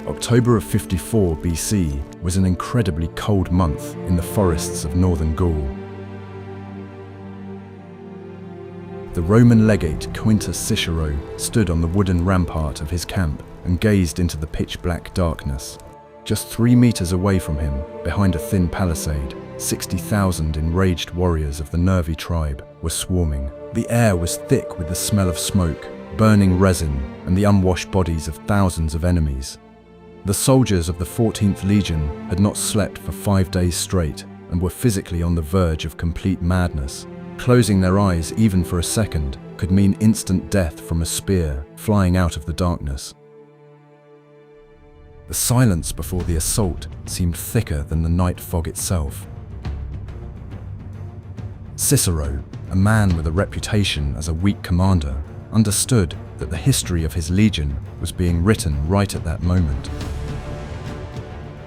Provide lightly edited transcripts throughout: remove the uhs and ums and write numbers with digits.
October of 54 BC was an incredibly cold month in the forests of northern Gaul. The Roman legate Quintus Cicero stood on the wooden rampart of his camp and gazed into the pitch-black darkness. Just 3 meters away from him, behind a thin palisade, 60,000 enraged warriors of the Nervi tribe were swarming. The air was thick with the smell of smoke, burning resin, and the unwashed bodies of thousands of enemies. The soldiers of the 14th Legion had not slept for 5 days straight and were physically on the verge of complete madness. Closing their eyes even for a second could mean instant death from a spear flying out of the darkness. The silence before the assault seemed thicker than the night fog itself. Cicero, a man with a reputation as a weak commander, understood that the history of his legion was being written right at that moment.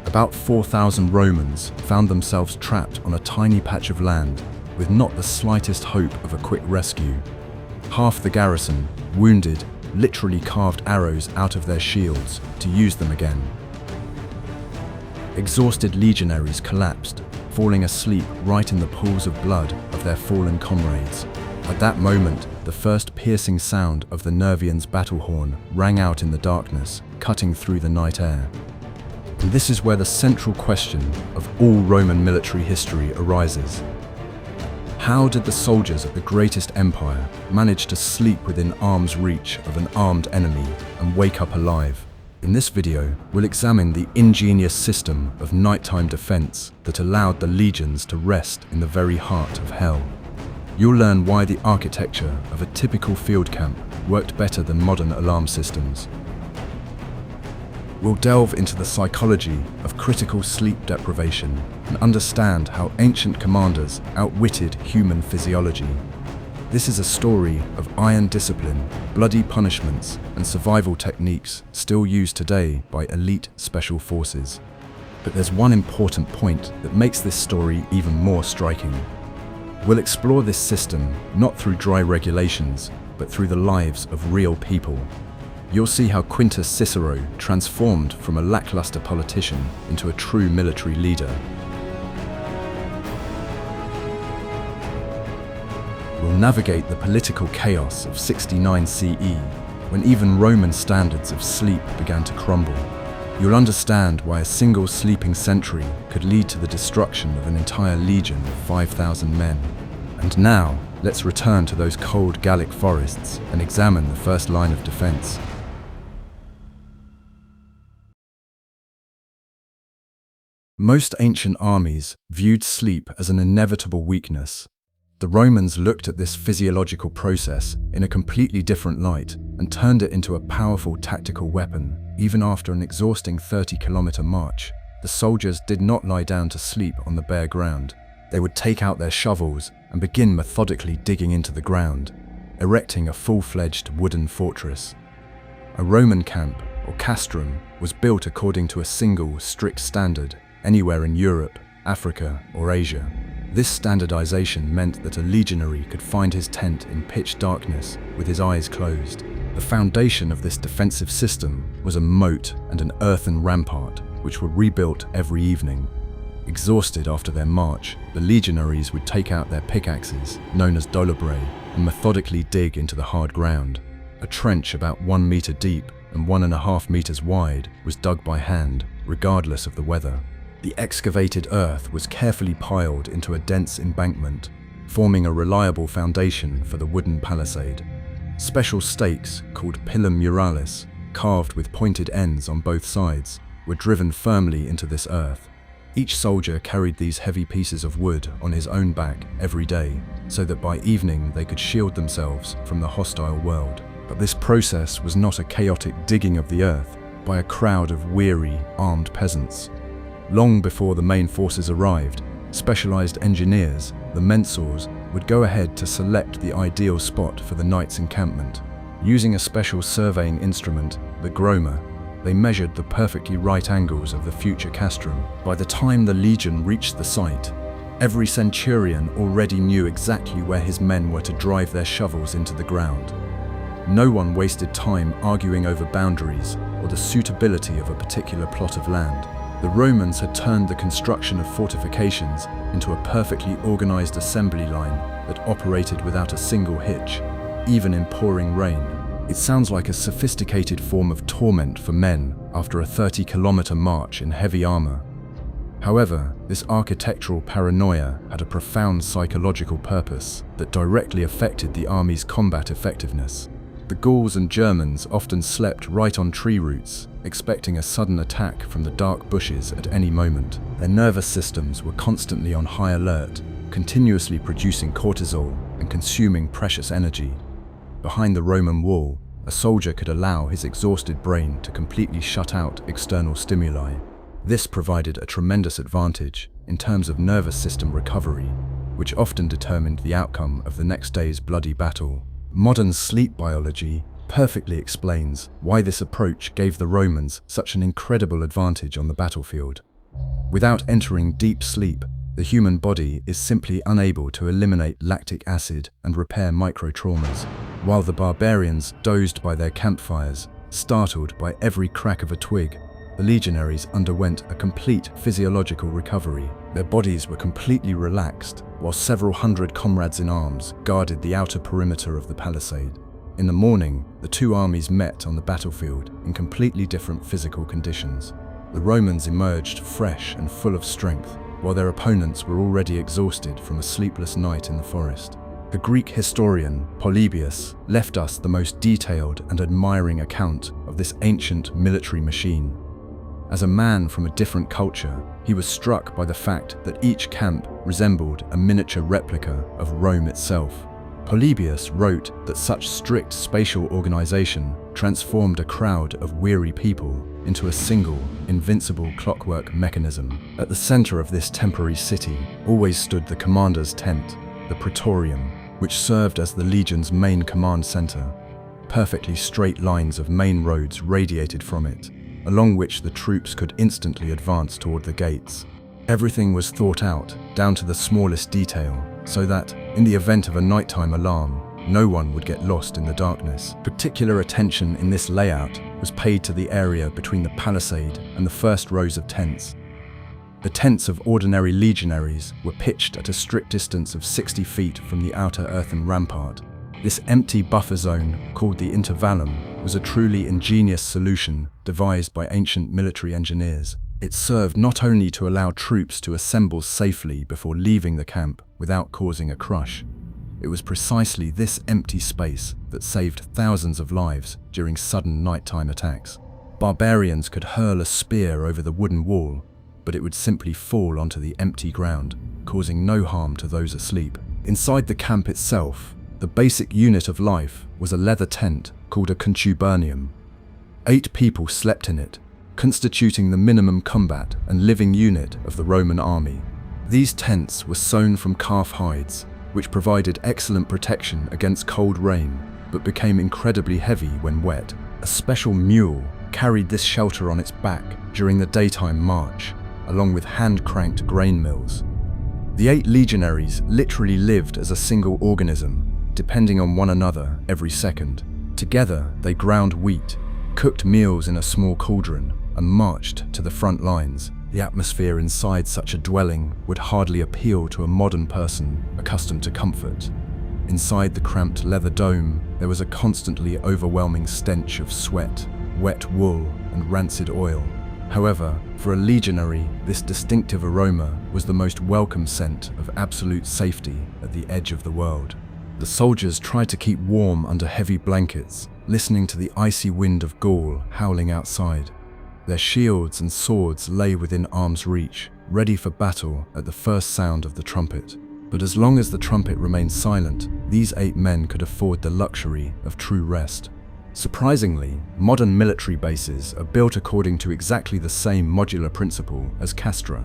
About 4,000 Romans found themselves trapped on a tiny patch of land with not the slightest hope of a quick rescue. Half the garrison, wounded, literally carved arrows out of their shields to use them again. Exhausted legionaries collapsed, falling asleep right in the pools of blood of their fallen comrades. At that moment, the first piercing sound of the Nervians' battle horn rang out in the darkness, cutting through the night air. And this is where the central question of all Roman military history arises. How did the soldiers of the greatest empire manage to sleep within arm's reach of an armed enemy and wake up alive? In this video, we'll examine the ingenious system of nighttime defense that allowed the legions to rest in the very heart of hell. You'll learn why the architecture of a typical field camp worked better than modern alarm systems. We'll delve into the psychology of critical sleep deprivation and understand how ancient commanders outwitted human physiology. This is a story of iron discipline, bloody punishments, and survival techniques still used today by elite special forces. But there's one important point that makes this story even more striking. We'll explore this system not through dry regulations, but through the lives of real people. You'll see how Quintus Cicero transformed from a lackluster politician into a true military leader. We'll navigate the political chaos of 69 CE, when even Roman standards of sleep began to crumble. You'll understand why a single sleeping sentry could lead to the destruction of an entire legion of 5,000 men. And now, let's return to those cold Gallic forests and examine the first line of defense. Most ancient armies viewed sleep as an inevitable weakness. The Romans looked at this physiological process in a completely different light and turned it into a powerful tactical weapon. Even after an exhausting 30-kilometer march, the soldiers did not lie down to sleep on the bare ground. They would take out their shovels and begin methodically digging into the ground, erecting a full-fledged wooden fortress. A Roman camp, or castrum, was built according to a single, strict standard, anywhere in Europe, Africa, or Asia. This standardization meant that a legionary could find his tent in pitch darkness with his eyes closed. The foundation of this defensive system was a moat and an earthen rampart, which were rebuilt every evening. Exhausted after their march, the legionaries would take out their pickaxes, known as dolabrae, and methodically dig into the hard ground. A trench about 1 meter deep and 1.5 meters wide was dug by hand, regardless of the weather. The excavated earth was carefully piled into a dense embankment, forming a reliable foundation for the wooden palisade. Special stakes, called pilum muralis, carved with pointed ends on both sides, were driven firmly into this earth. Each soldier carried these heavy pieces of wood on his own back every day, so that by evening they could shield themselves from the hostile world. But this process was not a chaotic digging of the earth by a crowd of weary, armed peasants. Long before the main forces arrived, specialized engineers, the mensors, would go ahead to select the ideal spot for the night's encampment. Using a special surveying instrument, the groma, they measured the perfectly right angles of the future castrum. By the time the legion reached the site, every centurion already knew exactly where his men were to drive their shovels into the ground. No one wasted time arguing over boundaries or the suitability of a particular plot of land. The Romans had turned the construction of fortifications into a perfectly organized assembly line that operated without a single hitch, even in pouring rain. It sounds like a sophisticated form of torment for men after a 30-kilometer march in heavy armor. However, this architectural paranoia had a profound psychological purpose that directly affected the army's combat effectiveness. The Gauls and Germans often slept right on tree roots, expecting a sudden attack from the dark bushes at any moment. Their nervous systems were constantly on high alert, continuously producing cortisol and consuming precious energy. Behind the Roman wall, a soldier could allow his exhausted brain to completely shut out external stimuli. This provided a tremendous advantage in terms of nervous system recovery, which often determined the outcome of the next day's bloody battle. Modern sleep biology perfectly explains why this approach gave the Romans such an incredible advantage on the battlefield. Without entering deep sleep, the human body is simply unable to eliminate lactic acid and repair microtraumas, while the barbarians dozed by their campfires, startled by every crack of a twig. The legionaries underwent a complete physiological recovery. Their bodies were completely relaxed, while several hundred comrades in arms guarded the outer perimeter of the palisade. In the morning, the two armies met on the battlefield in completely different physical conditions. The Romans emerged fresh and full of strength, while their opponents were already exhausted from a sleepless night in the forest. The Greek historian Polybius left us the most detailed and admiring account of this ancient military machine. As a man from a different culture, he was struck by the fact that each camp resembled a miniature replica of Rome itself. Polybius wrote that such strict spatial organization transformed a crowd of weary people into a single, invincible clockwork mechanism. At the center of this temporary city always stood the commander's tent, the Praetorium, which served as the legion's main command center. Perfectly straight lines of main roads radiated from it, along which the troops could instantly advance toward the gates. Everything was thought out, down to the smallest detail, so that, in the event of a nighttime alarm, no one would get lost in the darkness. Particular attention in this layout was paid to the area between the palisade and the first rows of tents. The tents of ordinary legionaries were pitched at a strict distance of 60 feet from the outer earthen rampart. This empty buffer zone, called the intervallum, was a truly ingenious solution devised by ancient military engineers. It served not only to allow troops to assemble safely before leaving the camp without causing a crush. It was precisely this empty space that saved thousands of lives during sudden nighttime attacks. Barbarians could hurl a spear over the wooden wall, but it would simply fall onto the empty ground, causing no harm to those asleep. Inside the camp itself, the basic unit of life was a leather tent called a contubernium. 8 people slept in it, constituting the minimum combat and living unit of the Roman army. These tents were sewn from calf hides, which provided excellent protection against cold rain, but became incredibly heavy when wet. A special mule carried this shelter on its back during the daytime march, along with hand-cranked grain mills. The 8 legionaries literally lived as a single organism, depending on one another every second. Together, they ground wheat, cooked meals in a small cauldron, and marched to the front lines. The atmosphere inside such a dwelling would hardly appeal to a modern person accustomed to comfort. Inside the cramped leather dome, there was a constantly overwhelming stench of sweat, wet wool, and rancid oil. However, for a legionary, this distinctive aroma was the most welcome scent of absolute safety at the edge of the world. The soldiers tried to keep warm under heavy blankets, listening to the icy wind of Gaul howling outside. Their shields and swords lay within arm's reach, ready for battle at the first sound of the trumpet. But as long as the trumpet remained silent, these 8 men could afford the luxury of true rest. Surprisingly, modern military bases are built according to exactly the same modular principle as castra.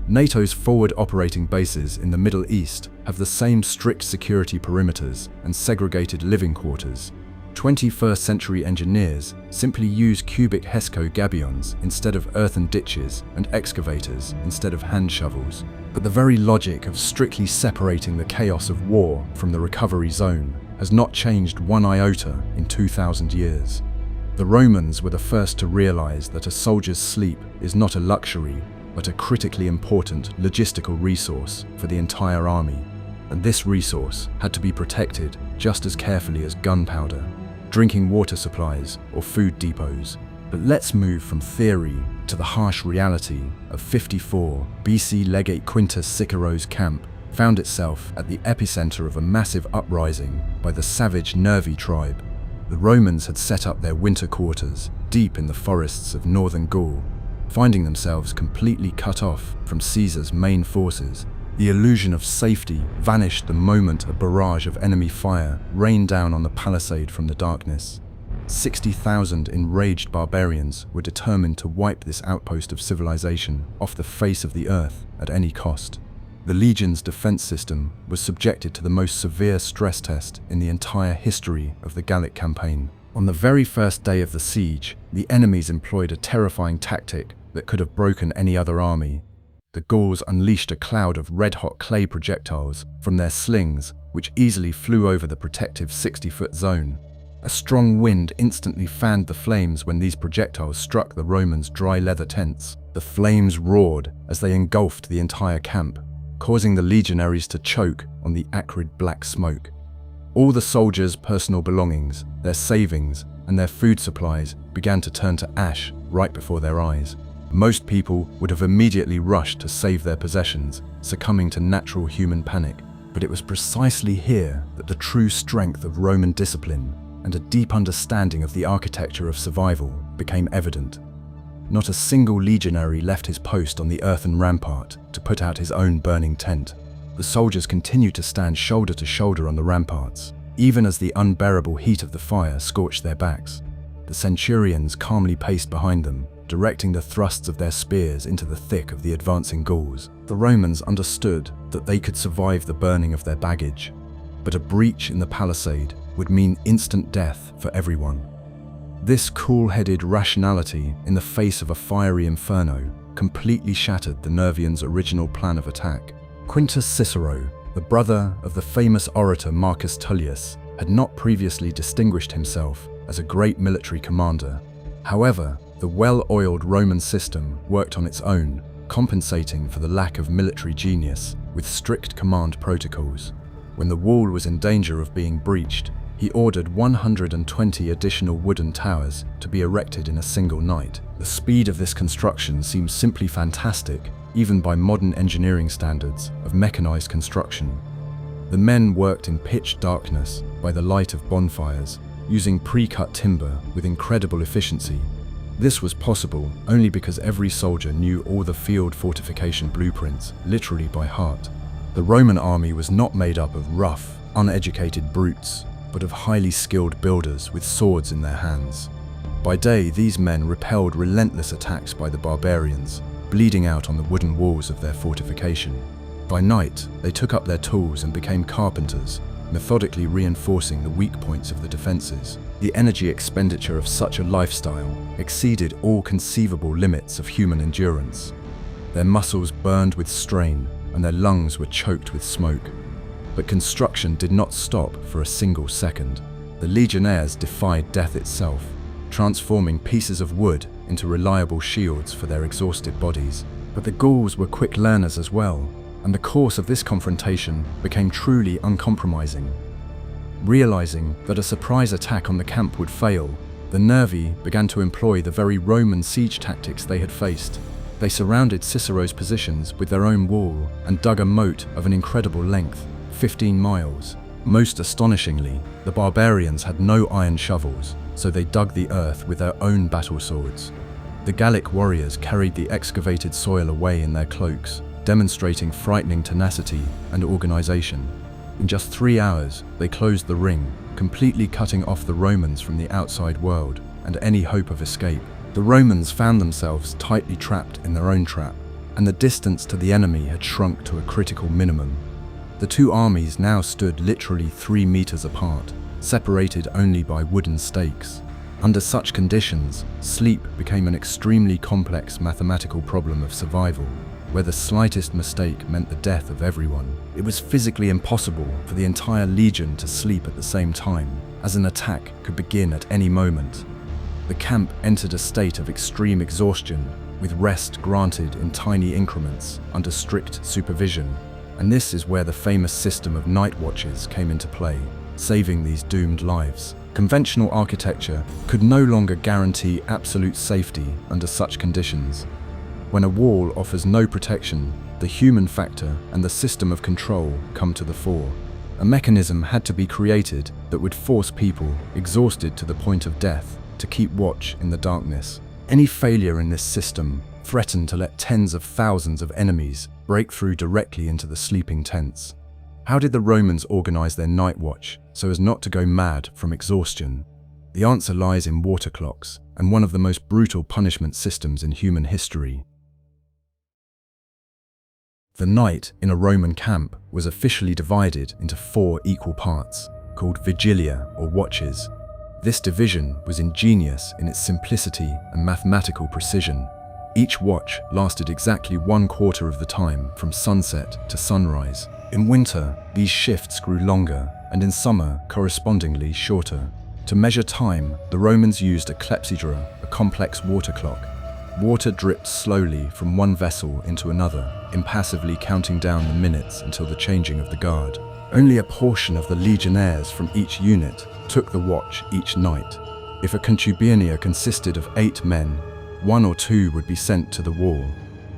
NATO's forward operating bases in the Middle East have the same strict security perimeters and segregated living quarters. 21st century engineers simply use cubic Hesco gabions instead of earthen ditches and excavators instead of hand shovels. But the very logic of strictly separating the chaos of war from the recovery zone has not changed one iota in 2,000 years. The Romans were the first to realize that a soldier's sleep is not a luxury, but a critically important logistical resource for the entire army. And this resource had to be protected just as carefully as gunpowder, drinking water supplies, or food depots. But let's move from theory to the harsh reality of 54 BC. Legate Quintus Cicero's camp found itself at the epicenter of a massive uprising by the savage Nervi tribe. The Romans had set up their winter quarters deep in the forests of northern Gaul, finding themselves completely cut off from Caesar's main forces. The illusion of safety vanished the moment a barrage of enemy fire rained down on the palisade from the darkness. 60,000 enraged barbarians were determined to wipe this outpost of civilization off the face of the earth at any cost. The legion's defense system was subjected to the most severe stress test in the entire history of the Gallic campaign. On the very first day of the siege, the enemies employed a terrifying tactic that could have broken any other army. The Gauls unleashed a cloud of red-hot clay projectiles from their slings, which easily flew over the protective 60-foot zone. A strong wind instantly fanned the flames when these projectiles struck the Romans' dry leather tents. The flames roared as they engulfed the entire camp, causing the legionaries to choke on the acrid black smoke. All the soldiers' personal belongings, their savings, and their food supplies began to turn to ash right before their eyes. Most people would have immediately rushed to save their possessions, succumbing to natural human panic. But it was precisely here that the true strength of Roman discipline and a deep understanding of the architecture of survival became evident. Not a single legionary left his post on the earthen rampart to put out his own burning tent. The soldiers continued to stand shoulder to shoulder on the ramparts, even as the unbearable heat of the fire scorched their backs. The centurions calmly paced behind them, directing the thrusts of their spears into the thick of the advancing Gauls. The Romans understood that they could survive the burning of their baggage, but a breach in the palisade would mean instant death for everyone. This cool-headed rationality in the face of a fiery inferno completely shattered the Nervians' original plan of attack. Quintus Cicero, the brother of the famous orator Marcus Tullius, had not previously distinguished himself as a great military commander. However, the well-oiled Roman system worked on its own, compensating for the lack of military genius with strict command protocols. When the wall was in danger of being breached, he ordered 120 additional wooden towers to be erected in a single night. The speed of this construction seems simply fantastic, even by modern engineering standards of mechanized construction. The men worked in pitch darkness by the light of bonfires, using pre-cut timber with incredible efficiency. This was possible only because every soldier knew all the field fortification blueprints, literally by heart. The Roman army was not made up of rough, uneducated brutes, but of highly skilled builders with swords in their hands. By day, these men repelled relentless attacks by the barbarians, bleeding out on the wooden walls of their fortification. By night, they took up their tools and became carpenters, methodically reinforcing the weak points of the defenses. The energy expenditure of such a lifestyle exceeded all conceivable limits of human endurance. Their muscles burned with strain, and their lungs were choked with smoke. But construction did not stop for a single second. The legionnaires defied death itself, transforming pieces of wood into reliable shields for their exhausted bodies. But the Gauls were quick learners as well, and the course of this confrontation became truly uncompromising. Realizing that a surprise attack on the camp would fail, the Nervi began to employ the very Roman siege tactics they had faced. They surrounded Cicero's positions with their own wall and dug a moat of an incredible length, 15 miles. Most astonishingly, the barbarians had no iron shovels, so they dug the earth with their own battle swords. The Gallic warriors carried the excavated soil away in their cloaks, demonstrating frightening tenacity and organization. In just 3 hours, they closed the ring, completely cutting off the Romans from the outside world and any hope of escape. The Romans found themselves tightly trapped in their own trap, and the distance to the enemy had shrunk to a critical minimum. The two armies now stood literally 3 meters apart, separated only by wooden stakes. Under such conditions, sleep became an extremely complex mathematical problem of survival, where the slightest mistake meant the death of everyone. It was physically impossible for the entire legion to sleep at the same time, as an attack could begin at any moment. The camp entered a state of extreme exhaustion, with rest granted in tiny increments under strict supervision, and this is where the famous system of night watches came into play, saving these doomed lives. Conventional architecture could no longer guarantee absolute safety under such conditions. When a wall offers no protection, the human factor and the system of control come to the fore. A mechanism had to be created that would force people, exhausted to the point of death, to keep watch in the darkness. Any failure in this system threatened to let tens of thousands of enemies break through directly into the sleeping tents. How did the Romans organize their night watch so as not to go mad from exhaustion? The answer lies in water clocks, and one of the most brutal punishment systems in human history. The night in a Roman camp was officially divided into 4 equal parts, called vigilia or watches. This division was ingenious in its simplicity and mathematical precision. Each watch lasted exactly 1/4 of the time from sunset to sunrise. In winter, these shifts grew longer, and in summer, correspondingly shorter. To measure time, the Romans used a clepsydra, a complex water clock. Water dripped slowly from one vessel into another, impassively counting down the minutes until the changing of the guard. Only a portion of the legionaries from each unit took the watch each night. If a concubinea consisted of 8 men, 1 or 2 would be sent to the wall.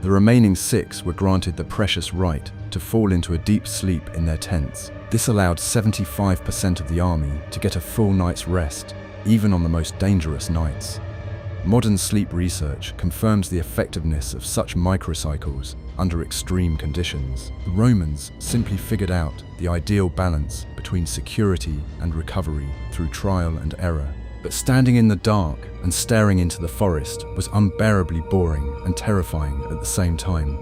The remaining 6 were granted the precious right to fall into a deep sleep in their tents. This allowed 75% of the army to get a full night's rest, even on the most dangerous nights. Modern sleep research confirms the effectiveness of such microcycles under extreme conditions. The Romans simply figured out the ideal balance between security and recovery through trial and error. But standing in the dark and staring into the forest was unbearably boring and terrifying at the same time.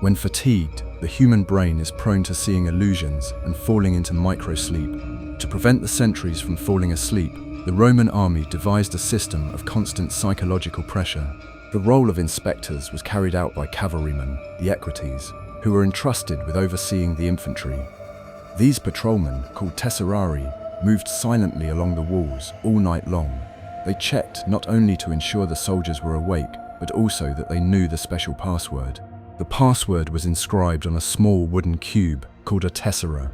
When fatigued, the human brain is prone to seeing illusions and falling into microsleep. To prevent the sentries from falling asleep, the Roman army devised a system of constant psychological pressure. The role of inspectors was carried out by cavalrymen, the equites, who were entrusted with overseeing the infantry. These patrolmen, called tesserari, moved silently along the walls all night long. They checked not only to ensure the soldiers were awake, but also that they knew the special password. The password was inscribed on a small wooden cube called a tessera.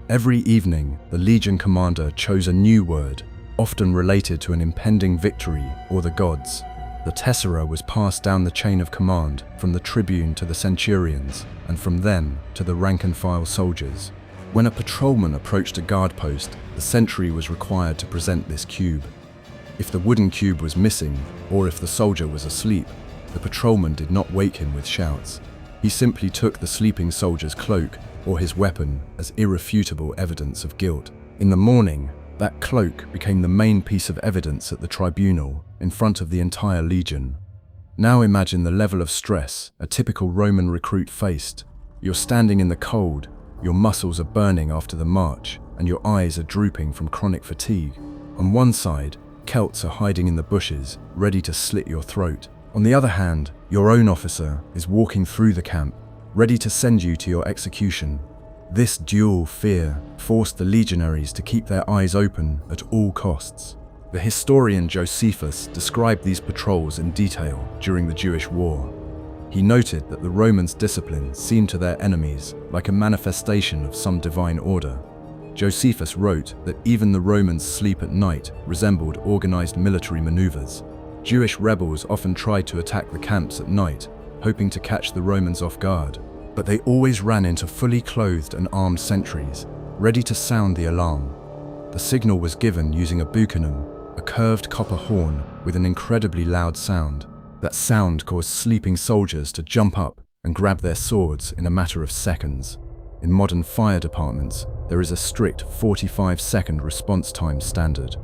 Every evening, the legion commander chose a new word, often related to an impending victory or the gods. The tessera was passed down the chain of command from the tribune to the centurions, and from them to the rank-and-file soldiers. When a patrolman approached a guard post, the sentry was required to present this cube. If the wooden cube was missing, or if the soldier was asleep, the patrolman did not wake him with shouts. He simply took the sleeping soldier's cloak or his weapon as irrefutable evidence of guilt. In the morning, that cloak became the main piece of evidence at the tribunal in front of the entire legion. Now imagine the level of stress a typical Roman recruit faced. You're standing in the cold, your muscles are burning after the march, and your eyes are drooping from chronic fatigue. On one side, Celts are hiding in the bushes, ready to slit your throat. On the other hand, your own officer is walking through the camp, ready to send you to your execution. This dual fear forced the legionaries to keep their eyes open at all costs. The historian Josephus described these patrols in detail during the Jewish War. He noted that the Romans' discipline seemed to their enemies like a manifestation of some divine order. Josephus wrote that even the Romans' sleep at night resembled organized military maneuvers. Jewish rebels often tried to attack the camps at night, hoping to catch the Romans off guard, but they always ran into fully clothed and armed sentries, ready to sound the alarm. The signal was given using a buccanum, a curved copper horn with an incredibly loud sound. That sound caused sleeping soldiers to jump up and grab their swords in a matter of seconds. In modern fire departments, there is a strict 45-second response time standard.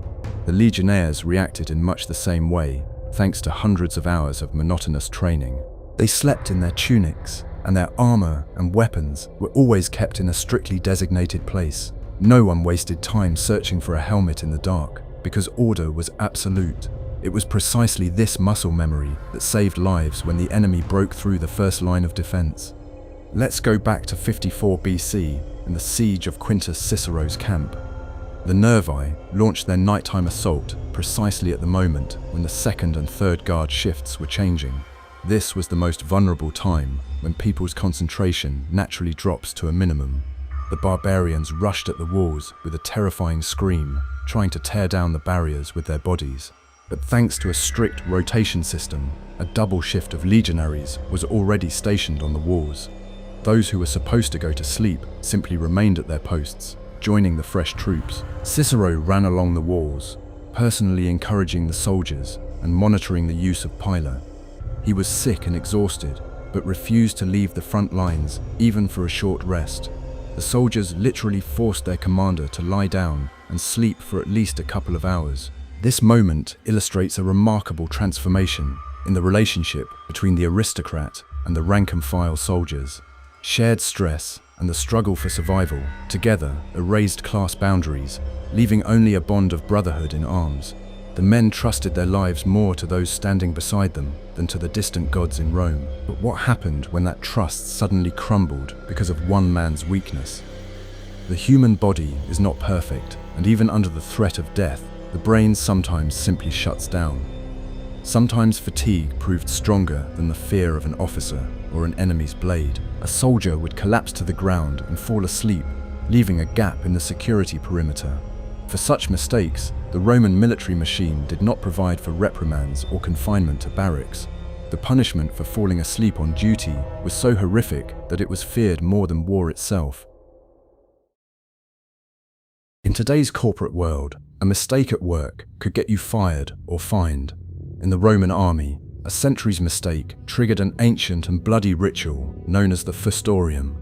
The legionnaires reacted in much the same way, thanks to hundreds of hours of monotonous training. They slept in their tunics, and their armor and weapons were always kept in a strictly designated place. No one wasted time searching for a helmet in the dark, because order was absolute. It was precisely this muscle memory that saved lives when the enemy broke through the first line of defense. Let's go back to 54 BC and the siege of Quintus Cicero's camp. The Nervi launched their nighttime assault precisely at the moment when the second and third guard shifts were changing. This was the most vulnerable time, when people's concentration naturally drops to a minimum. The barbarians rushed at the walls with a terrifying scream, trying to tear down the barriers with their bodies. But thanks to a strict rotation system, a double shift of legionaries was already stationed on the walls. Those who were supposed to go to sleep simply remained at their posts, joining the fresh troops. Cicero ran along the walls, personally encouraging the soldiers and monitoring the use of pila. He was sick and exhausted, but refused to leave the front lines even for a short rest. The soldiers literally forced their commander to lie down and sleep for at least a couple of hours. This moment illustrates a remarkable transformation in the relationship between the aristocrat and the rank-and-file soldiers. Shared stress and the struggle for survival together erased class boundaries, leaving only a bond of brotherhood in arms. The men trusted their lives more to those standing beside them than to the distant gods in Rome. But what happened when that trust suddenly crumbled because of one man's weakness? The human body is not perfect, and even under the threat of death, the brain sometimes simply shuts down. Sometimes fatigue proved stronger than the fear of an officer or an enemy's blade. A soldier would collapse to the ground and fall asleep, leaving a gap in the security perimeter. For such mistakes, the Roman military machine did not provide for reprimands or confinement to barracks. The punishment for falling asleep on duty was so horrific that it was feared more than war itself. In today's corporate world, a mistake at work could get you fired or fined. In the Roman army, a century's mistake triggered an ancient and bloody ritual known as the fustorium.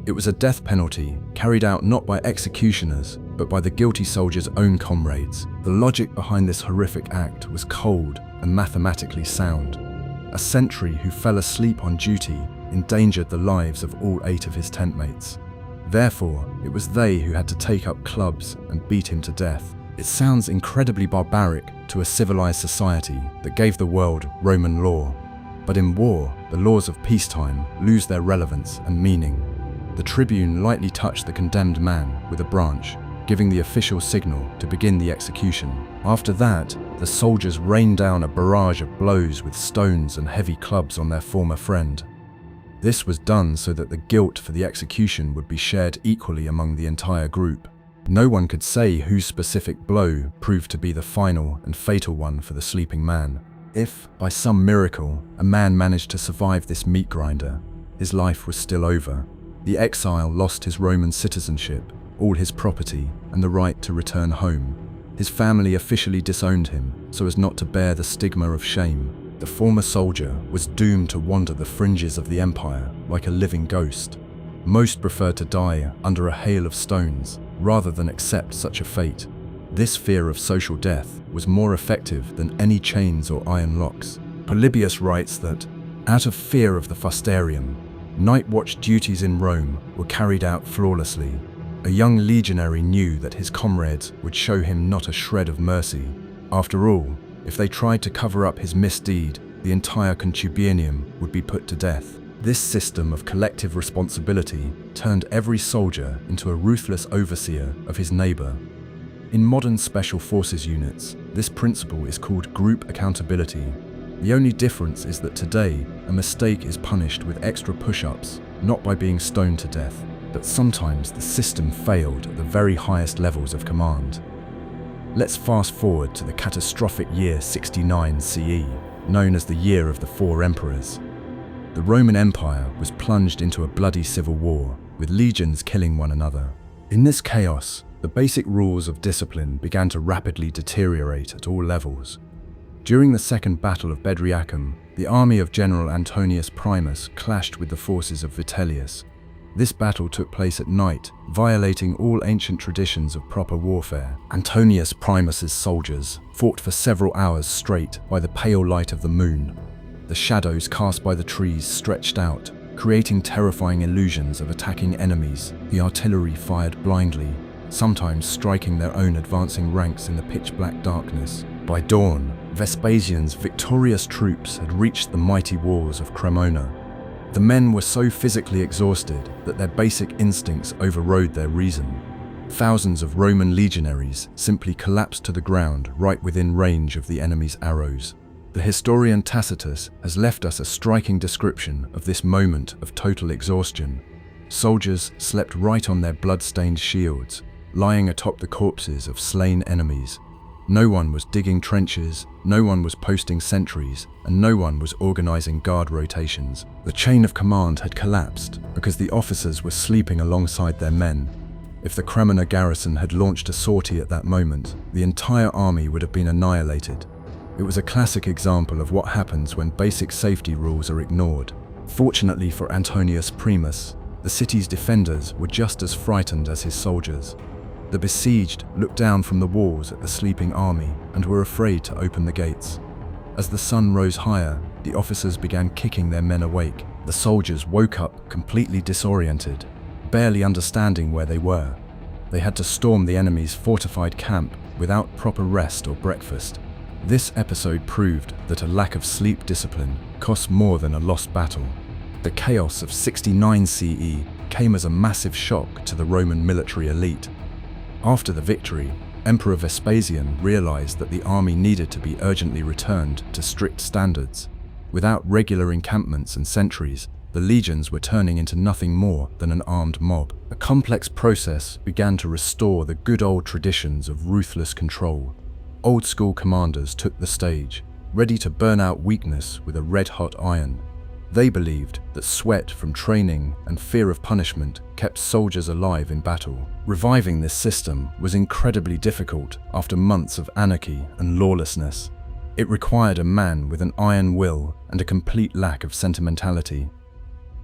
It was a death penalty carried out not by executioners, but by the guilty soldier's own comrades. The logic behind this horrific act was cold and mathematically sound. A sentry who fell asleep on duty endangered the lives of all 8 of his tentmates. Therefore, it was they who had to take up clubs and beat him to death. It sounds incredibly barbaric to a civilized society that gave the world Roman law. But in war, the laws of peacetime lose their relevance and meaning. The tribune lightly touched the condemned man with a branch, giving the official signal to begin the execution. After that, the soldiers rained down a barrage of blows with stones and heavy clubs on their former friend. This was done so that the guilt for the execution would be shared equally among the entire group. No one could say whose specific blow proved to be the final and fatal one for the sleeping man. If, by some miracle, a man managed to survive this meat grinder, his life was still over. The exile lost his Roman citizenship, all his property, and the right to return home. His family officially disowned him so as not to bear the stigma of shame. The former soldier was doomed to wander the fringes of the empire like a living ghost. Most preferred to die under a hail of stones rather than accept such a fate. This fear of social death was more effective than any chains or iron locks. Polybius writes that, out of fear of the fusterium, night watch duties in Rome were carried out flawlessly. A young legionary knew that his comrades would show him not a shred of mercy. After all, if they tried to cover up his misdeed, the entire contubernium would be put to death. This system of collective responsibility turned every soldier into a ruthless overseer of his neighbor. In modern special forces units, this principle is called group accountability. The only difference is that today, a mistake is punished with extra push-ups, not by being stoned to death. But sometimes the system failed at the very highest levels of command. Let's fast forward to the catastrophic year 69 CE, known as the Year of the Four Emperors. The Roman Empire was plunged into a bloody civil war, with legions killing one another. In this chaos, the basic rules of discipline began to rapidly deteriorate at all levels. During the Second Battle of Bedriacum, the army of General Antonius Primus clashed with the forces of Vitellius. This battle took place at night, violating all ancient traditions of proper warfare. Antonius Primus's soldiers fought for several hours straight by the pale light of the moon. The shadows cast by the trees stretched out, creating terrifying illusions of attacking enemies. The artillery fired blindly, sometimes striking their own advancing ranks in the pitch-black darkness. By dawn, Vespasian's victorious troops had reached the mighty walls of Cremona. The men were so physically exhausted that their basic instincts overrode their reason. Thousands of Roman legionaries simply collapsed to the ground right within range of the enemy's arrows. The historian Tacitus has left us a striking description of this moment of total exhaustion. Soldiers slept right on their blood-stained shields, lying atop the corpses of slain enemies. No one was digging trenches, no one was posting sentries, and no one was organizing guard rotations. The chain of command had collapsed because the officers were sleeping alongside their men. If the Cremona garrison had launched a sortie at that moment, the entire army would have been annihilated. It was a classic example of what happens when basic safety rules are ignored. Fortunately for Antonius Primus, the city's defenders were just as frightened as his soldiers. The besieged looked down from the walls at the sleeping army and were afraid to open the gates. As the sun rose higher, the officers began kicking their men awake. The soldiers woke up completely disoriented, barely understanding where they were. They had to storm the enemy's fortified camp without proper rest or breakfast. This episode proved that a lack of sleep discipline costs more than a lost battle. The chaos of 69 CE came as a massive shock to the Roman military elite. After the victory, Emperor Vespasian realized that the army needed to be urgently returned to strict standards. Without regular encampments and sentries, the legions were turning into nothing more than an armed mob. A complex process began to restore the good old traditions of ruthless control. Old-school commanders took the stage, ready to burn out weakness with a red-hot iron. They believed that sweat from training and fear of punishment kept soldiers alive in battle. Reviving this system was incredibly difficult after months of anarchy and lawlessness. It required a man with an iron will and a complete lack of sentimentality.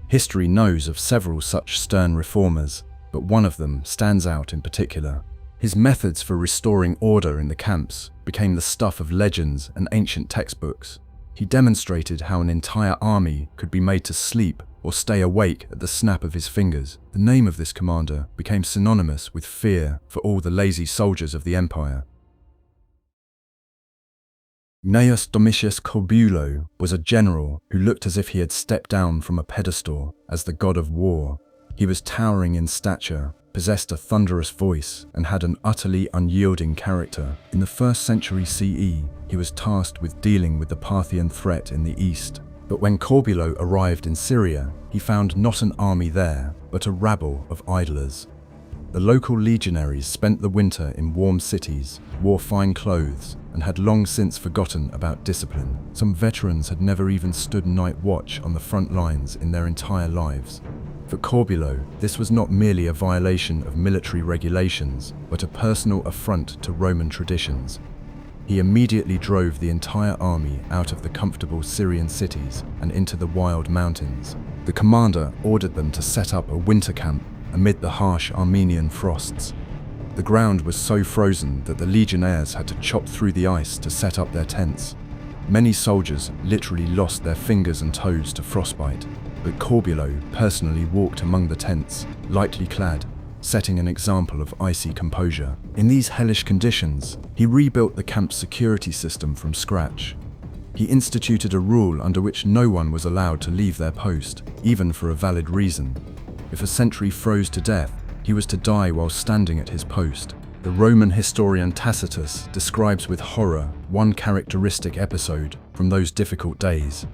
History knows of several such stern reformers, but one of them stands out in particular. His methods for restoring order in the camps became the stuff of legends and ancient textbooks. He demonstrated how an entire army could be made to sleep or stay awake at the snap of his fingers. The name of this commander became synonymous with fear for all the lazy soldiers of the empire. Gnaeus Domitius Corbulo was a general who looked as if he had stepped down from a pedestal as the god of war. He was towering in stature, possessed a thunderous voice, and had an utterly unyielding character. In the 1st century CE, he was tasked with dealing with the Parthian threat in the east. But when Corbulo arrived in Syria, he found not an army there, but a rabble of idlers. The local legionaries spent the winter in warm cities, wore fine clothes, and had long since forgotten about discipline. Some veterans had never even stood night watch on the front lines in their entire lives. For Corbulo, this was not merely a violation of military regulations, but a personal affront to Roman traditions. He immediately drove the entire army out of the comfortable Syrian cities and into the wild mountains. The commander ordered them to set up a winter camp amid the harsh Armenian frosts. The ground was so frozen that the legionnaires had to chop through the ice to set up their tents. Many soldiers literally lost their fingers and toes to frostbite, but Corbulo personally walked among the tents, lightly clad, setting an example of icy composure. In these hellish conditions, he rebuilt the camp's security system from scratch. He instituted a rule under which no one was allowed to leave their post, even for a valid reason. If a sentry froze to death, he was to die while standing at his post. The Roman historian Tacitus describes with horror one characteristic episode from those difficult days.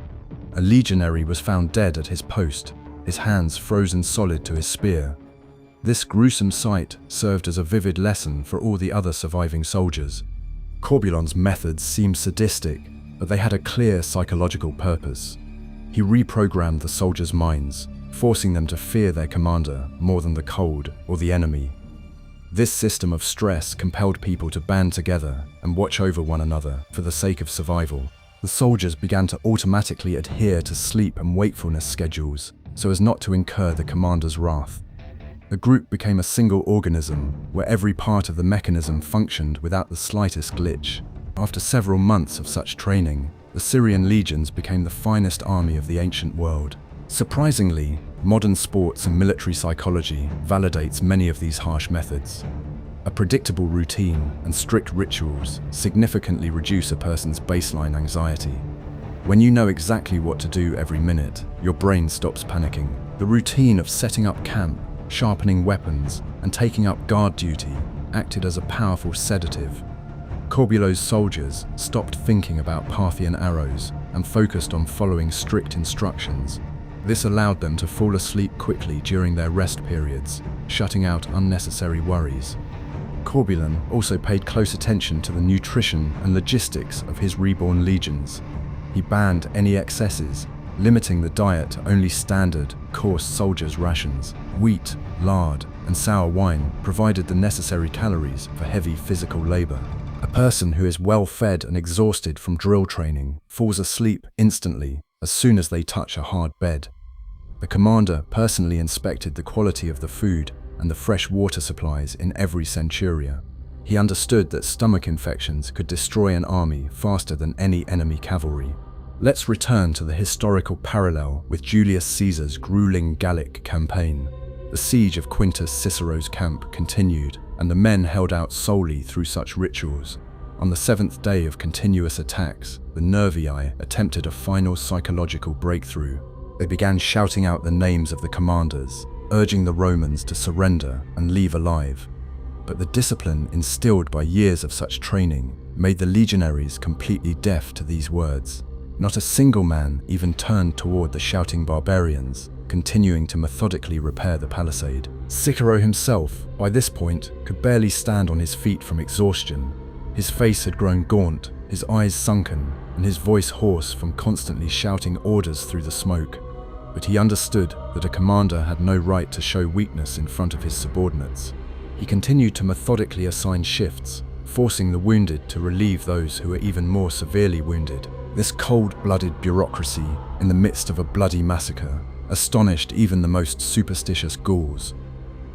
A legionary was found dead at his post, his hands frozen solid to his spear. This gruesome sight served as a vivid lesson for all the other surviving soldiers. Corbulon's methods seemed sadistic, but they had a clear psychological purpose. He reprogrammed the soldiers' minds, forcing them to fear their commander more than the cold or the enemy. This system of stress compelled people to band together and watch over one another for the sake of survival. The soldiers began to automatically adhere to sleep and wakefulness schedules so as not to incur the commander's wrath. The group became a single organism where every part of the mechanism functioned without the slightest glitch. After several months of such training, the Syrian legions became the finest army of the ancient world. Surprisingly, modern sports and military psychology validates many of these harsh methods. A predictable routine and strict rituals significantly reduce a person's baseline anxiety. When you know exactly what to do every minute, your brain stops panicking. The routine of setting up camp, sharpening weapons, and taking up guard duty acted as a powerful sedative. Corbulo's soldiers stopped thinking about Parthian arrows and focused on following strict instructions. This allowed them to fall asleep quickly during their rest periods, shutting out unnecessary worries. Corbulo also paid close attention to the nutrition and logistics of his reborn legions. He banned any excesses, limiting the diet to only standard, coarse soldiers' rations. Wheat, lard, and sour wine provided the necessary calories for heavy physical labor. A person who is well fed and exhausted from drill training falls asleep instantly as soon as they touch a hard bed. The commander personally inspected the quality of the food and the fresh water supplies in every centuria. He understood that stomach infections could destroy an army faster than any enemy cavalry. Let's return to the historical parallel with Julius Caesar's grueling Gallic campaign. The siege of Quintus Cicero's camp continued, and the men held out solely through such rituals. On the 7th day of continuous attacks, the Nervii attempted a final psychological breakthrough. They began shouting out the names of the commanders, urging the Romans to surrender and leave alive. But the discipline instilled by years of such training made the legionaries completely deaf to these words. Not a single man even turned toward the shouting barbarians, continuing to methodically repair the palisade. Cicero himself, by this point, could barely stand on his feet from exhaustion. His face had grown gaunt, his eyes sunken, and his voice hoarse from constantly shouting orders through the smoke. But he understood that a commander had no right to show weakness in front of his subordinates. He continued to methodically assign shifts, forcing the wounded to relieve those who were even more severely wounded. This cold-blooded bureaucracy, in the midst of a bloody massacre, astonished even the most superstitious Gauls.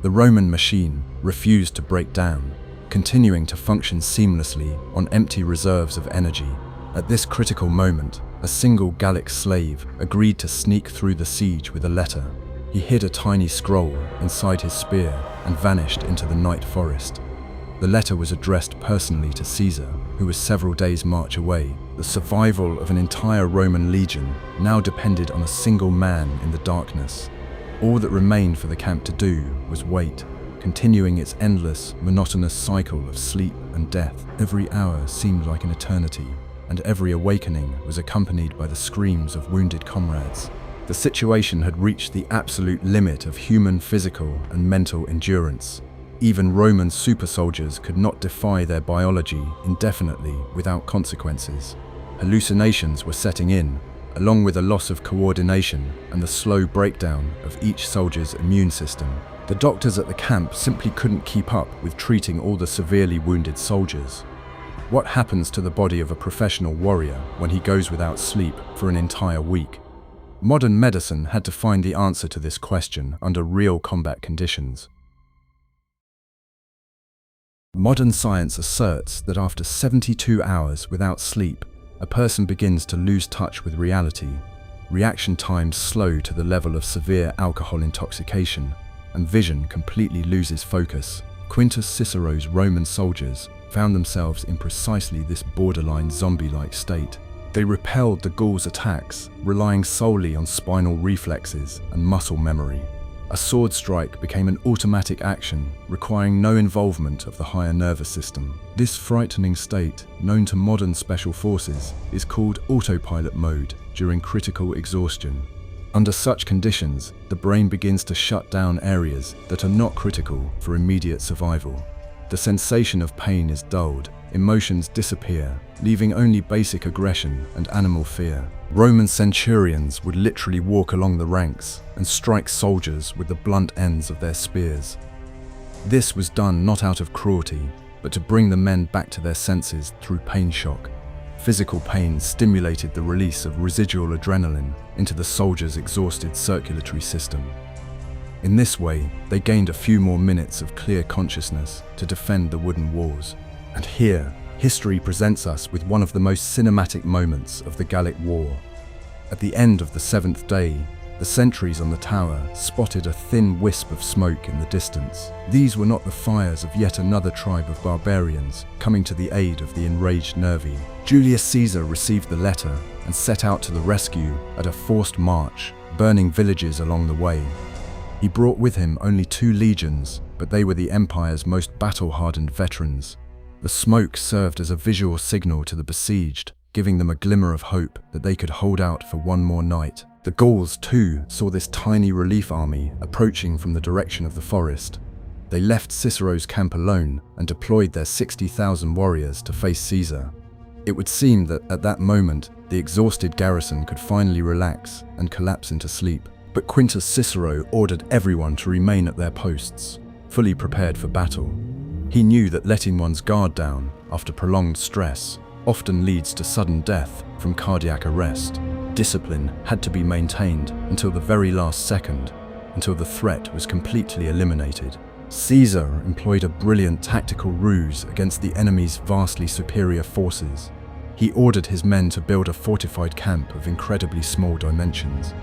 The Roman machine refused to break down, continuing to function seamlessly on empty reserves of energy. At this critical moment, a single Gallic slave agreed to sneak through the siege with a letter. He hid a tiny scroll inside his spear and vanished into the night forest. The letter was addressed personally to Caesar, who was several days' march away. The survival of an entire Roman legion now depended on a single man in the darkness. All that remained for the camp to do was wait, continuing its endless, monotonous cycle of sleep and death. Every hour seemed like an eternity, and every awakening was accompanied by the screams of wounded comrades. The situation had reached the absolute limit of human physical and mental endurance. Even Roman super soldiers could not defy their biology indefinitely without consequences. Hallucinations were setting in, along with a loss of coordination and the slow breakdown of each soldier's immune system. The doctors at the camp simply couldn't keep up with treating all the severely wounded soldiers. What happens to the body of a professional warrior when he goes without sleep for an entire week? Modern medicine had to find the answer to this question under real combat conditions. Modern science asserts that after 72 hours without sleep, a person begins to lose touch with reality. Reaction times slow to the level of severe alcohol intoxication, and vision completely loses focus. Quintus Cicero's Roman soldiers found themselves in precisely this borderline zombie-like state. They repelled the Gauls' attacks, relying solely on spinal reflexes and muscle memory. A sword strike became an automatic action, requiring no involvement of the higher nervous system. This frightening state, known to modern special forces, is called autopilot mode during critical exhaustion. Under such conditions, the brain begins to shut down areas that are not critical for immediate survival. The sensation of pain is dulled, emotions disappear, leaving only basic aggression and animal fear. Roman centurions would literally walk along the ranks and strike soldiers with the blunt ends of their spears. This was done not out of cruelty, but to bring the men back to their senses through pain shock. Physical pain stimulated the release of residual adrenaline into the soldiers' exhausted circulatory system. In this way, they gained a few more minutes of clear consciousness to defend the wooden walls. And here, history presents us with one of the most cinematic moments of the Gallic War. At the end of the 7th day, The sentries on the tower spotted a thin wisp of smoke in the distance. These were not the fires of yet another tribe of barbarians coming to the aid of the enraged Nervi. Julius Caesar received the letter and set out to the rescue at a forced march, burning villages along the way. He brought with him only 2 legions, but they were the Empire's most battle-hardened veterans. The smoke served as a visual signal to the besieged, giving them a glimmer of hope that they could hold out for one more night. The Gauls, too, saw this tiny relief army approaching from the direction of the forest. They left Cicero's camp alone and deployed their 60,000 warriors to face Caesar. It would seem that at that moment, the exhausted garrison could finally relax and collapse into sleep. But Quintus Cicero ordered everyone to remain at their posts, fully prepared for battle. He knew that letting one's guard down after prolonged stress often leads to sudden death from cardiac arrest. Discipline had to be maintained until the very last second, until the threat was completely eliminated. Caesar employed a brilliant tactical ruse against the enemy's vastly superior forces. He ordered his men to build a fortified camp of incredibly small dimensions.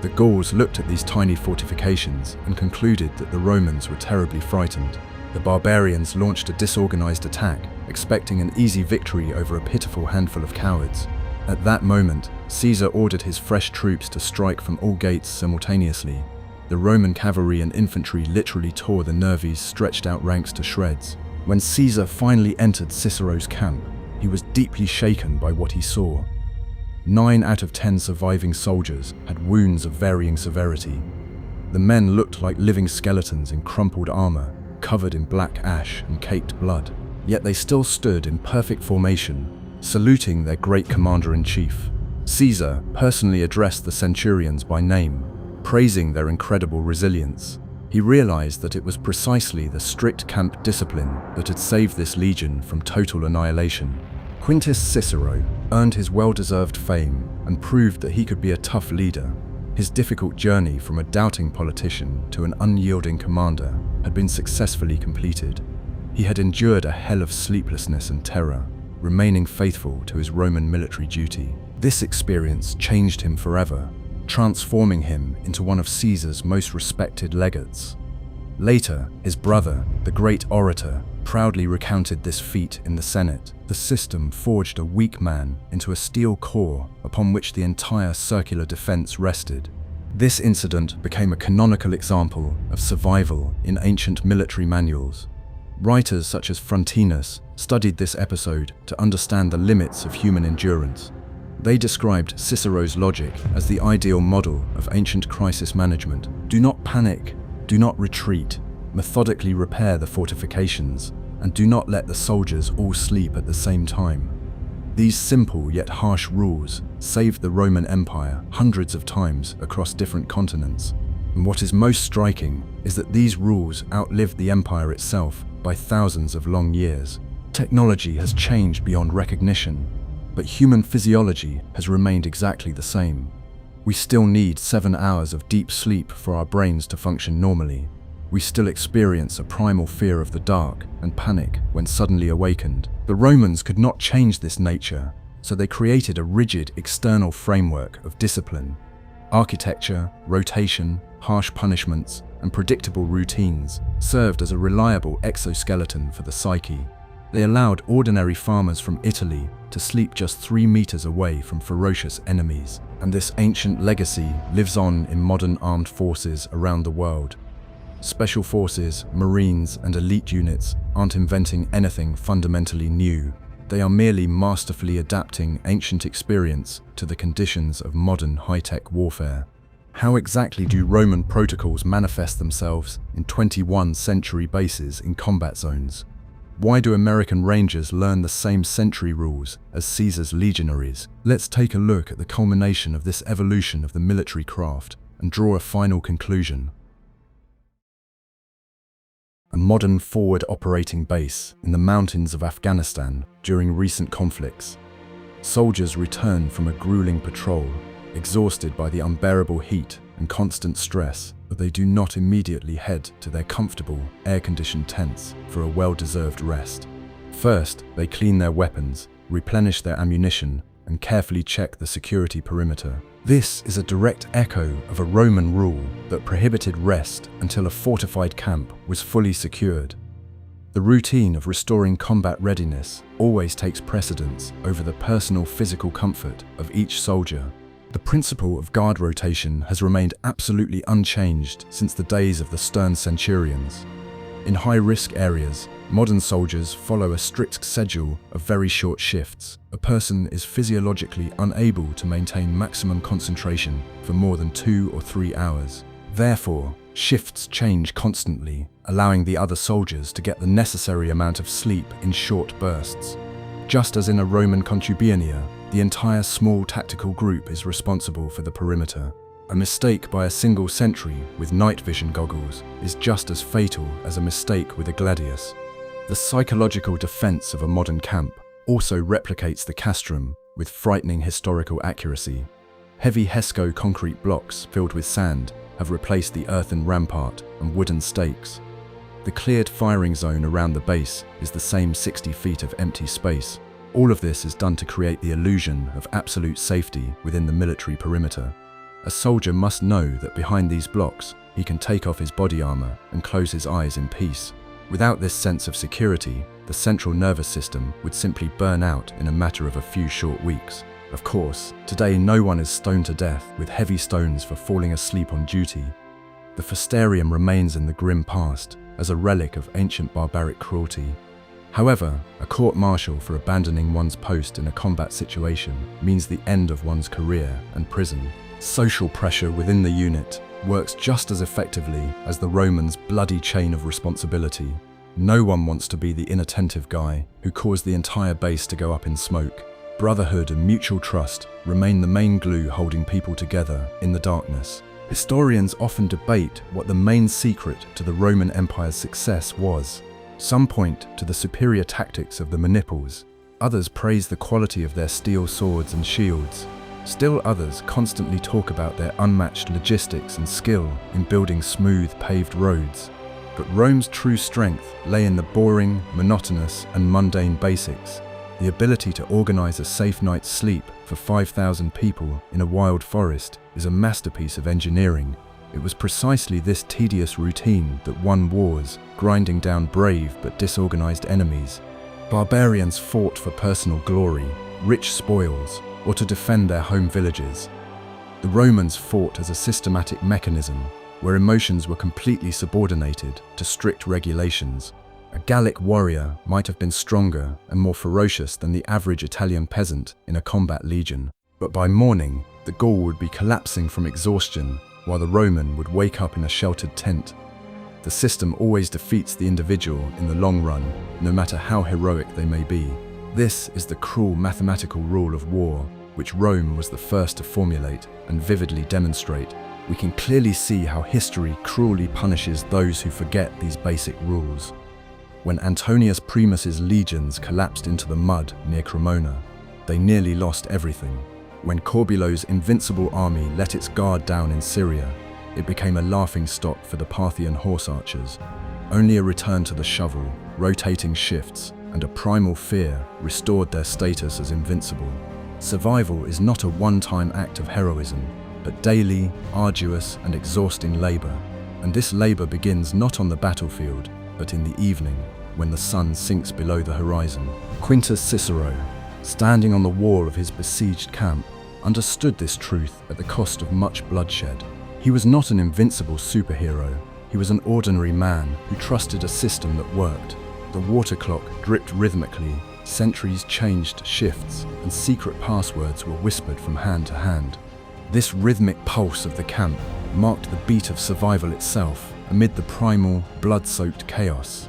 The Gauls looked at these tiny fortifications and concluded that the Romans were terribly frightened. The barbarians launched a disorganized attack, expecting an easy victory over a pitiful handful of cowards. At that moment, Caesar ordered his fresh troops to strike from all gates simultaneously. The Roman cavalry and infantry literally tore the Nervi's stretched-out ranks to shreds. When Caesar finally entered Cicero's camp, he was deeply shaken by what he saw. 9 out of 10 surviving soldiers had wounds of varying severity. The men looked like living skeletons in crumpled armor, covered in black ash and caked blood. Yet they still stood in perfect formation, saluting their great commander-in-chief. Caesar personally addressed the centurions by name, praising their incredible resilience. He realized that it was precisely the strict camp discipline that had saved this legion from total annihilation. Quintus Cicero earned his well-deserved fame and proved that he could be a tough leader. His difficult journey from a doubting politician to an unyielding commander had been successfully completed. He had endured a hell of sleeplessness and terror, remaining faithful to his Roman military duty. This experience changed him forever, transforming him into one of Caesar's most respected legates. Later, his brother, the great orator, proudly recounted this feat in the Senate. The system forged a weak man into a steel core upon which the entire circular defense rested. This incident became a canonical example of survival in ancient military manuals. Writers such as Frontinus studied this episode to understand the limits of human endurance. They described Cicero's logic as the ideal model of ancient crisis management. Do not panic, do not retreat, methodically repair the fortifications, and do not let the soldiers all sleep at the same time. These simple yet harsh rules saved the Roman Empire hundreds of times across different continents. And what is most striking is that these rules outlived the empire itself by thousands of long years. Technology has changed beyond recognition, but human physiology has remained exactly the same. We still need 7 hours of deep sleep for our brains to function normally. We still experience a primal fear of the dark and panic when suddenly awakened. The Romans could not change this nature, so they created a rigid external framework of discipline. Architecture, rotation, harsh punishments, and predictable routines served as a reliable exoskeleton for the psyche. They allowed ordinary farmers from Italy to sleep just 3 meters away from ferocious enemies, and this ancient legacy lives on in modern armed forces around the world. Special forces, marines, and elite units aren't inventing anything fundamentally new. They are merely masterfully adapting ancient experience to the conditions of modern high-tech warfare. How exactly do Roman protocols manifest themselves in 21st century bases in combat zones? Why do American Rangers learn the same century rules as Caesar's legionaries? Let's take a look at the culmination of this evolution of the military craft and draw a final conclusion. A modern forward operating base in the mountains of Afghanistan during recent conflicts. Soldiers return from a grueling patrol, exhausted by the unbearable heat and constant stress, but they do not immediately head to their comfortable, air-conditioned tents for a well-deserved rest. First, they clean their weapons, replenish their ammunition, and carefully check the security perimeter. This is a direct echo of a Roman rule that prohibited rest until a fortified camp was fully secured. The routine of restoring combat readiness always takes precedence over the personal physical comfort of each soldier. The principle of guard rotation has remained absolutely unchanged since the days of the stern centurions. In high-risk areas, modern soldiers follow a strict schedule of very short shifts. A person is physiologically unable to maintain maximum concentration for more than 2 or 3 hours. Therefore, shifts change constantly, allowing the other soldiers to get the necessary amount of sleep in short bursts. Just as in a Roman concubinea, the entire small tactical group is responsible for the perimeter. A mistake by a single sentry with night vision goggles is just as fatal as a mistake with a gladius. The psychological defense of a modern camp also replicates the castrum with frightening historical accuracy. Heavy Hesco concrete blocks filled with sand have replaced the earthen rampart and wooden stakes. The cleared firing zone around the base is the same 60 feet of empty space. All of this is done to create the illusion of absolute safety within the military perimeter. A soldier must know that behind these blocks, he can take off his body armor and close his eyes in peace. Without this sense of security, the central nervous system would simply burn out in a matter of a few short weeks. Of course, today no one is stoned to death with heavy stones for falling asleep on duty. The Fusterium remains in the grim past as a relic of ancient barbaric cruelty. However, a court-martial for abandoning one's post in a combat situation means the end of one's career and prison. Social pressure within the unit works just as effectively as the Romans' bloody chain of responsibility. No one wants to be the inattentive guy who caused the entire base to go up in smoke. Brotherhood and mutual trust remain the main glue holding people together in the darkness. Historians often debate what the main secret to the Roman Empire's success was. Some point to the superior tactics of the maniples. Others praise the quality of their steel swords and shields. Still others constantly talk about their unmatched logistics and skill in building smooth, paved roads. But Rome's true strength lay in the boring, monotonous, and mundane basics. The ability to organize a safe night's sleep for 5,000 people in a wild forest is a masterpiece of engineering. It was precisely this tedious routine that won wars, grinding down brave but disorganized enemies. Barbarians fought for personal glory, rich spoils, or to defend their home villages. The Romans fought as a systematic mechanism, where emotions were completely subordinated to strict regulations. A Gallic warrior might have been stronger and more ferocious than the average Italian peasant in a combat legion, but by morning, the Gaul would be collapsing from exhaustion, while the Roman would wake up in a sheltered tent. The system always defeats the individual in the long run, no matter how heroic they may be. This is the cruel mathematical rule of war, which Rome was the first to formulate and vividly demonstrate. We can clearly see how history cruelly punishes those who forget these basic rules. When Antonius Primus's legions collapsed into the mud near Cremona, they nearly lost everything. When Corbulo's invincible army let its guard down in Syria, it became a laughingstock for the Parthian horse archers. Only a return to the shovel, rotating shifts, and a primal fear restored their status as invincible. Survival is not a one-time act of heroism, but daily, arduous, and exhausting labor. And this labor begins not on the battlefield, but in the evening, when the sun sinks below the horizon. Quintus Cicero, standing on the wall of his besieged camp, understood this truth at the cost of much bloodshed. He was not an invincible superhero. He was an ordinary man who trusted a system that worked. The water clock dripped rhythmically, sentries changed shifts, and secret passwords were whispered from hand to hand. This rhythmic pulse of the camp marked the beat of survival itself amid the primal, blood-soaked chaos.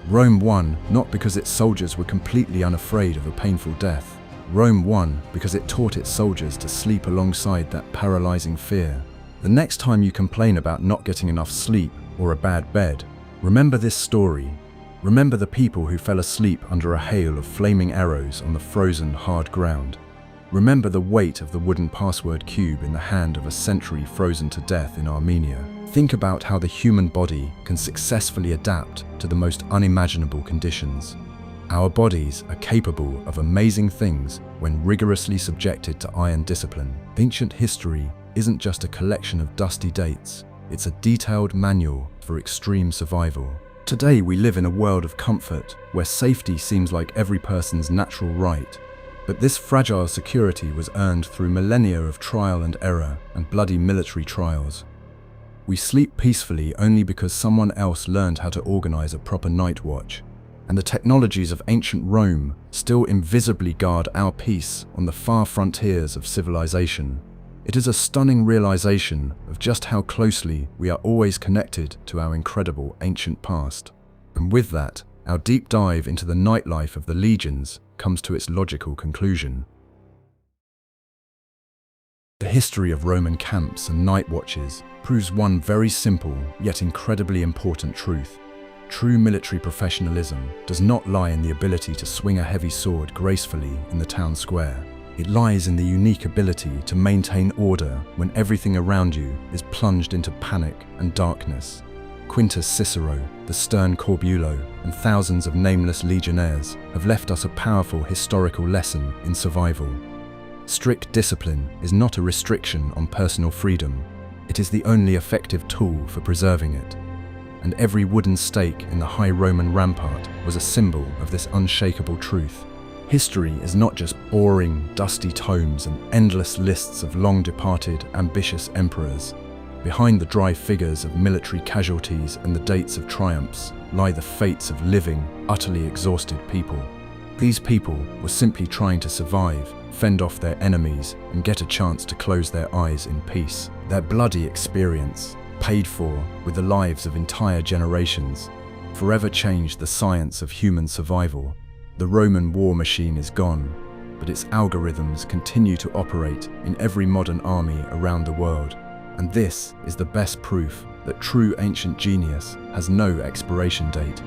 Rome won not because its soldiers were completely unafraid of a painful death. Rome won because it taught its soldiers to sleep alongside that paralyzing fear. The next time you complain about not getting enough sleep or a bad bed, remember this story. Remember the people who fell asleep under a hail of flaming arrows on the frozen, hard ground. Remember the weight of the wooden password cube in the hand of a sentry frozen to death in Armenia. Think about how the human body can successfully adapt to the most unimaginable conditions. Our bodies are capable of amazing things when rigorously subjected to iron discipline. Ancient history isn't just a collection of dusty dates, it's a detailed manual for extreme survival. Today we live in a world of comfort, where safety seems like every person's natural right. But this fragile security was earned through millennia of trial and error and bloody military trials. We sleep peacefully only because someone else learned how to organize a proper night watch. And the technologies of ancient Rome still invisibly guard our peace on the far frontiers of civilization. It is a stunning realization of just how closely we are always connected to our incredible ancient past. And with that, our deep dive into the nightlife of the legions comes to its logical conclusion. The history of Roman camps and night watches proves one very simple yet incredibly important truth. True military professionalism does not lie in the ability to swing a heavy sword gracefully in the town square. It lies in the unique ability to maintain order when everything around you is plunged into panic and darkness. Quintus Cicero, the stern Corbulo, and thousands of nameless legionnaires have left us a powerful historical lesson in survival. Strict discipline is not a restriction on personal freedom. It is the only effective tool for preserving it. And every wooden stake in the high Roman rampart was a symbol of this unshakable truth. History is not just boring, dusty tomes and endless lists of long-departed, ambitious emperors. Behind the dry figures of military casualties and the dates of triumphs lie the fates of living, utterly exhausted people. These people were simply trying to survive, fend off their enemies, and get a chance to close their eyes in peace. Their bloody experience, paid for with the lives of entire generations, forever changed the science of human survival. The Roman war machine is gone, but its algorithms continue to operate in every modern army around the world. And this is the best proof that true ancient genius has no expiration date.